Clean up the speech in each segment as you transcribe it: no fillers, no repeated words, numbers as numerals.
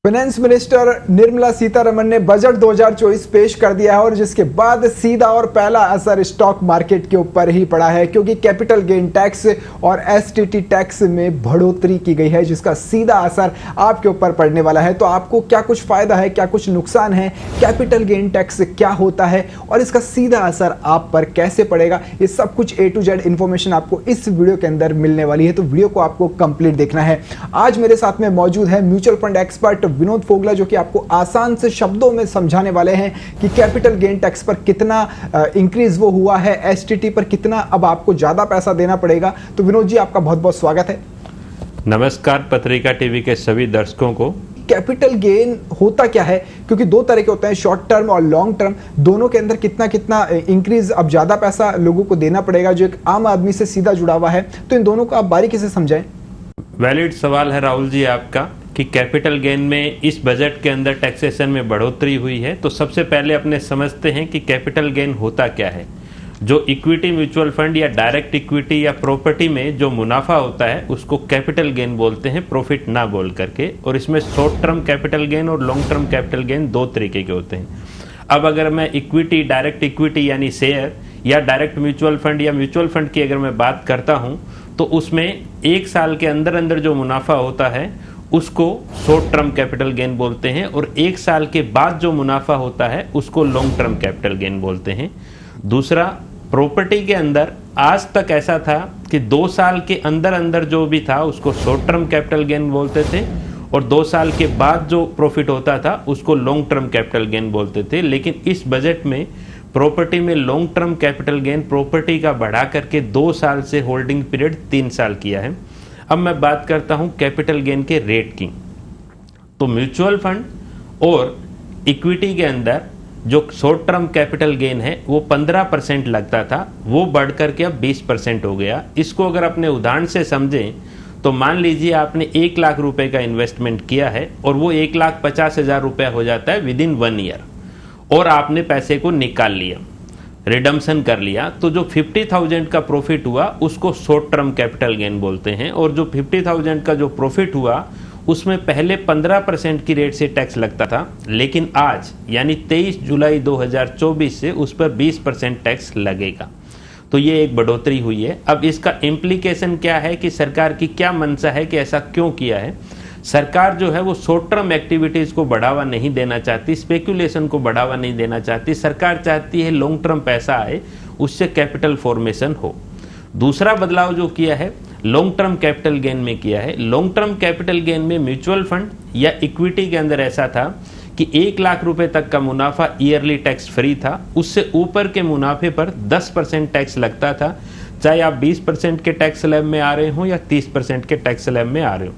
Finance minister Nirmala Sitharaman ने budget 2024 पेश कर दिया है और जिसके बाद सीधा और पहला असर स्टॉक मार्केट के ऊपर ही पड़ा है क्योंकि कैपिटल गेन टैक्स और एसटीटी टैक्स में बढ़ोतरी की गई है जिसका सीधा असर आपके ऊपर पड़ने वाला है। तो आपको क्या कुछ फायदा है, क्या कुछ नुकसान है, कैपिटल गेन टैक्स क्या होता है और इसका सीधा असर आप पर कैसे पड़ेगा, ये सब कुछ A to Z इंफॉर्मेशन आपको इस वीडियो के अंदर मिलने वाली है। तो वीडियो को आपको कंप्लीट देखना है। आज मेरे साथ में मौजूद है म्यूचुअल फंड एक्सपर्ट विनोद फोगला जो कि आपको आसान से शब्दों में समझाने वाले हैं कि कैपिटल गेन टैक्स पर कितना इंक्रीज वो हुआ है, एसटीटी पर कितना अब आपको ज्यादा पैसा देना पड़ेगा। तो विनोद जी, आपका बहुत बहुत स्वागत है। नमस्कार पत्रिका टीवी के सभी दर्शकों को। कैपिटल गेन होता क्या है, क्योंकि दो तरह के होते हैं, शॉर्ट टर्म और लॉन्ग टर्म। दोनों के अंदर कितना कितना इंक्रीज, अब ज्यादा पैसा लोगों को देना पड़ेगा जो एक आम आदमी से सीधा जुड़ा हुआ है। तो इन दोनों को आप बारीकी से समझाएं। वैलिड सवाल है राहुल जी आपका कि कैपिटल गेन में इस बजट के अंदर टैक्सेशन में बढ़ोतरी हुई है। तो सबसे पहले अपने समझते हैं कि कैपिटल गेन होता क्या है। जो इक्विटी म्यूचुअल फंड या डायरेक्ट इक्विटी या प्रॉपर्टी में जो मुनाफा होता है उसको कैपिटल गेन बोलते हैं, प्रॉफिट ना बोल करके। और इसमें शॉर्ट टर्म कैपिटल गेन और लॉन्ग टर्म कैपिटल गेन दो तरीके के होते हैं। अब अगर मैं इक्विटी, डायरेक्ट इक्विटी यानी शेयर या डायरेक्ट म्यूचुअल फंड या म्यूचुअल फंड की अगर मैं बात करता हूं तो उसमें एक साल के अंदर अंदर जो मुनाफा होता है उसको शॉर्ट टर्म कैपिटल गेन बोलते हैं और एक साल के बाद जो मुनाफा होता है उसको लॉन्ग टर्म कैपिटल गेन बोलते हैं। दूसरा, प्रॉपर्टी के अंदर आज तक ऐसा था कि 2 साल के अंदर अंदर जो भी था उसको शॉर्ट टर्म कैपिटल गेन बोलते थे और 2 साल के बाद जो प्रॉफिट होता था उसको लॉन्ग टर्म कैपिटल गेन बोलते थे। लेकिन इस बजट में प्रॉपर्टी में long term capital gain property का बढ़ा करके 2 साल से होल्डिंग पीरियड 3 साल किया है। अब मैं बात करता हूं कैपिटल गेन के रेट की। तो म्यूचुअल फंड और इक्विटी के अंदर जो शॉर्ट टर्म कैपिटल गेन है वो 15% लगता था, वो बढ़ करके अब 20% हो गया। इसको अगर अपने उदाहरण से समझें तो मान लीजिए आपने 1 लाख रुपए का इन्वेस्टमेंट किया है और वो 1,50,000 रुपया हो जाता है विदिन 1 ईयर और आपने पैसे को निकाल लिया, रिडम्पशन कर लिया। तो जो 50,000 का प्रॉफिट हुआ उसको शॉर्ट टर्म कैपिटल गेन बोलते हैं। और जो 50,000 का जो प्रॉफिट हुआ उसमें पहले 15% की रेट से टैक्स लगता था, लेकिन आज यानी 23 जुलाई 2024 से उस पर 20% टैक्स लगेगा। तो ये एक बढ़ोतरी हुई है। अब इसका इम्प्लीकेशन क्या है कि सरकार की क्या मंशा है कि ऐसा क्यों किया है। सरकार जो है वो शॉर्ट टर्म एक्टिविटीज को बढ़ावा नहीं देना चाहती, स्पेकुलेशन को बढ़ावा नहीं देना चाहती। सरकार चाहती है लॉन्ग टर्म पैसा आए, उससे कैपिटल फॉर्मेशन हो। दूसरा बदलाव जो किया है लॉन्ग टर्म कैपिटल गेन में किया है। लॉन्ग टर्म कैपिटल गेन में म्यूचुअल फंड या इक्विटी के अंदर ऐसा था कि 1 लाख रुपए तक का मुनाफा ईयरली टैक्स फ्री था, उससे ऊपर के मुनाफे पर 10% टैक्स लगता था, चाहे आप 20% के टैक्स स्लैब में आ रहे हो या 30% के टैक्स स्लैब में आ रहे हो।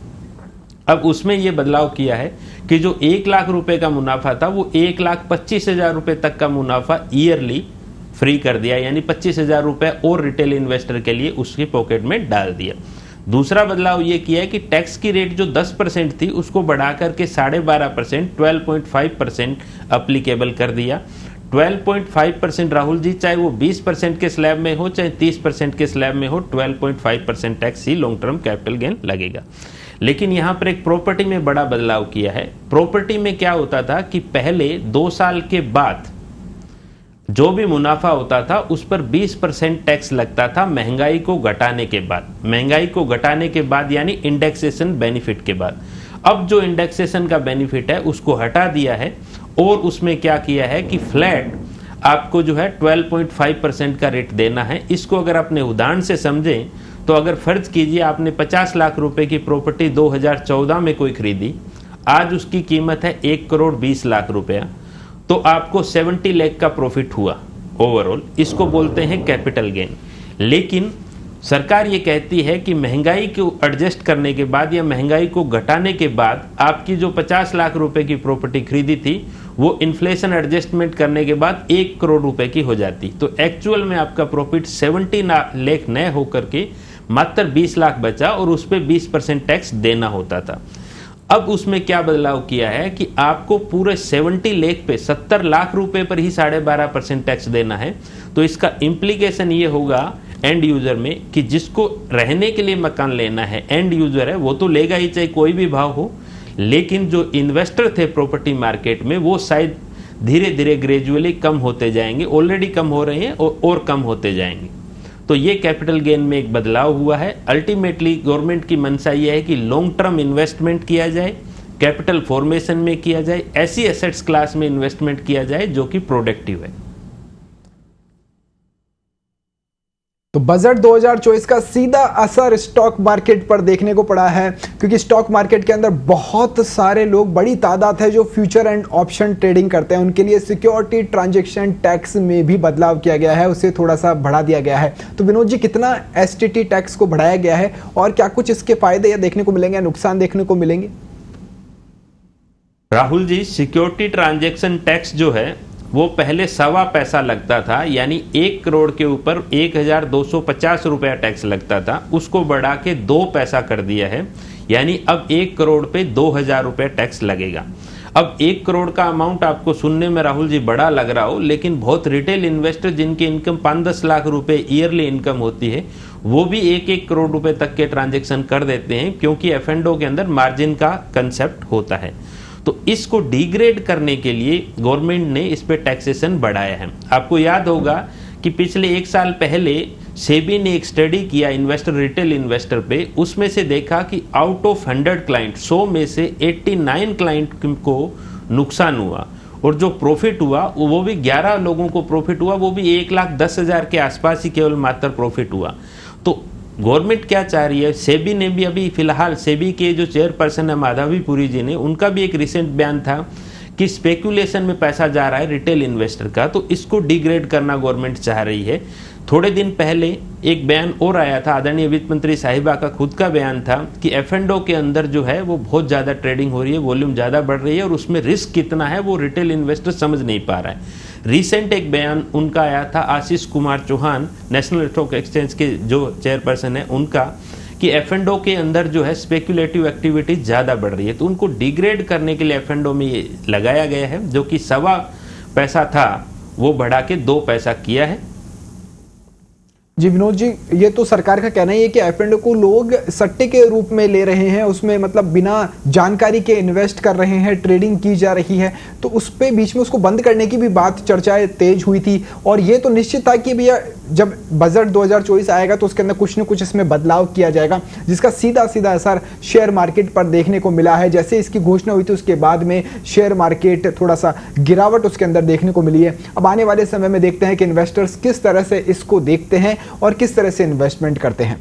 अब उसमें यह बदलाव किया है कि जो 1 लाख रुपए का मुनाफा था वो 1,25,000 रुपए तक का मुनाफा ईयरली फ्री कर दिया, यानी 25,000 रुपए और रिटेल इन्वेस्टर के लिए उसकी पॉकेट में डाल दिया। दूसरा बदलाव ये किया है कि टैक्स की रेट जो 10% थी उसको बढ़ा करके 12.5% 12.5% अप्लीकेबल कर दिया। 12.5% राहुल जी, चाहे वो 20% के स्लैब में हो चाहे 30% के स्लैब में हो, 12.5% टैक्स ही लॉन्ग टर्म कैपिटल गेन लगेगा। लेकिन यहां पर एक प्रॉपर्टी में बड़ा बदलाव किया है। प्रॉपर्टी में क्या होता था कि पहले 2 साल के बाद जो भी मुनाफा होता था उस पर 20% टैक्स लगता था महंगाई को घटाने के बाद। महंगाई को घटाने के बाद यानी इंडेक्सेशन बेनिफिट के बाद। अब जो इंडेक्सेशन का बेनिफिट है उसको हटा दिया है और उसमें क्या किया है कि फ्लैट आपको जो है 12.5% का रेट देना है। इसको अगर अपने उदाहरण से समझें तो अगर फर्ज कीजिए आपने 50 लाख रुपए की प्रॉपर्टी 2014 में कोई खरीदी, आज उसकी कीमत है 1,20,00,000 रुपया, तो आपको 70 लाख का प्रॉफिट हुआ ओवरऑल। इसको बोलते हैं कैपिटल गेन। लेकिन सरकार ये कहती है कि महंगाई को एडजस्ट करने के बाद या महंगाई को घटाने के बाद आपकी जो 50 लाख रुपए की प्रॉपर्टी खरीदी थी वो इन्फ्लेशन एडजस्टमेंट करने के बाद 1 करोड़ रुपए की हो जाती। तो एक्चुअल में आपका प्रॉफिट 70 लाख न होकर के मात्र 20 लाख बचा और उस पर 20% टैक्स देना होता था। अब उसमें क्या बदलाव किया है कि आपको पूरे 70 लाख पे 70 लाख रुपए पर ही 12.5% टैक्स देना है। तो इसका इम्प्लीकेशन ये होगा एंड यूजर में कि जिसको रहने के लिए मकान लेना है, एंड यूजर है, वो तो लेगा ही चाहे कोई भी भाव हो, लेकिन जो इन्वेस्टर थे प्रॉपर्टी मार्केट में वो शायद धीरे धीरे ग्रेजुअली कम होते जाएंगे, ऑलरेडी कम हो रहे हैं और कम होते जाएंगे। तो ये कैपिटल गेन में एक बदलाव हुआ है। अल्टीमेटली गवर्नमेंट की मंशा ये है कि लॉन्ग टर्म इन्वेस्टमेंट किया जाए, कैपिटल फॉर्मेशन में किया जाए, ऐसी एसेट्स क्लास में इन्वेस्टमेंट किया जाए जो कि प्रोडक्टिव है। तो बजट 2024 का सीधा असर स्टॉक मार्केट पर देखने को पड़ा है, क्योंकि स्टॉक मार्केट के अंदर बहुत सारे लोग, बड़ी तादाद है जो फ्यूचर एंड ऑप्शन ट्रेडिंग करते हैं। उनके लिए सिक्योरिटी ट्रांजैक्शन टैक्स में भी बदलाव किया गया है, उसे थोड़ा सा बढ़ा दिया गया है। तो विनोद जी, कितना एसटीटी टैक्स को बढ़ाया गया है और क्या कुछ इसके फायदे या देखने को मिलेंगे या नुकसान देखने को मिलेंगे? Rahul ji, security transaction tax जो है वो पहले 1.25 पैसा लगता था, यानी 1 करोड़ के ऊपर 1250 रुपया टैक्स लगता था, उसको बढ़ा के 2 पैसा कर दिया है, यानी अब 1 करोड़ पे 2000 रुपया टैक्स लगेगा। अब 1 करोड़ का अमाउंट आपको सुनने में राहुल जी बड़ा लग रहा हो, लेकिन बहुत रिटेल इन्वेस्टर जिनकी इनकम 5-10 लाख रुपए ईयरली इनकम होती है, वो भी 1-1 करोड़ रुपए तक के ट्रांजेक्शन कर देते हैं, क्योंकि F&O के अंदर मार्जिन का कंसेप्ट होता है। तो इसको डिग्रेड करने के लिए गवर्नमेंट ने इस पे टैक्सेशन बढ़ाया है। आपको याद होगा कि पिछले 1 साल पहले सेबी ने एक स्टडी किया इन्वेस्टर, रिटेल इन्वेस्टर पे, उसमें से देखा कि आउट ऑफ 100 क्लाइंट, 100 में से 89 क्लाइंट को नुकसान हुआ, और जो प्रॉफिट हुआ वो भी 11 लोगों को प्रॉफिट हुआ, वो भी 1,10,000 के आसपास ही केवल मात्र प्रॉफिट हुआ। तो गवर्नमेंट क्या चाह रही है, सेबी ने भी अभी फिलहाल, सेबी के जो चेयरपर्सन है माधवीपुरी जी ने, उनका भी एक रिसेंट बयान था कि स्पेकुलेशन में पैसा जा रहा है रिटेल इन्वेस्टर का, तो इसको डिग्रेड करना गवर्नमेंट चाह रही है। थोड़े दिन पहले एक बयान और आया था, आदरणीय वित्त मंत्री साहिबा का खुद का बयान था कि F&O के अंदर जो है वो बहुत ज़्यादा ट्रेडिंग हो रही है, वॉल्यूम ज़्यादा बढ़ रही है, और उसमें रिस्क कितना है वो रिटेल इन्वेस्टर समझ नहीं पा रहा है। रिसेंट एक बयान उनका आया था, Ashish Kumar Chauhan, national stock exchange के जो चेयरपर्सन है, उनका, कि F&O के अंदर जो है स्पेकुलेटिव एक्टिविटी ज़्यादा बढ़ रही है, तो उनको डिग्रेड करने के लिए F&O में ये लगाया गया है, जो कि 1.25 पैसा था वो बढ़ा के 2 पैसा किया है। जी विनोद जी, ये तो सरकार का कहना ही है कि F&O को लोग सट्टे के रूप में ले रहे हैं, उसमें मतलब बिना जानकारी के इन्वेस्ट कर रहे हैं, ट्रेडिंग की जा रही है। तो उस पे बीच में उसको बंद करने की भी बात, चर्चाएं तेज हुई थी, और ये तो निश्चित था कि भैया जब बजट 2024 आएगा तो उसके अंदर कुछ न कुछ इसमें बदलाव किया जाएगा, जिसका सीधा सीधा असर शेयर मार्केट पर देखने को मिला है। जैसे इसकी घोषणा हुई थी उसके बाद में शेयर मार्केट थोड़ा सा गिरावट उसके अंदर देखने को मिली है। अब आने वाले समय में देखते हैं कि इन्वेस्टर्स किस तरह से इसको देखते हैं और किस तरह से इन्वेस्टमेंट करते हैं।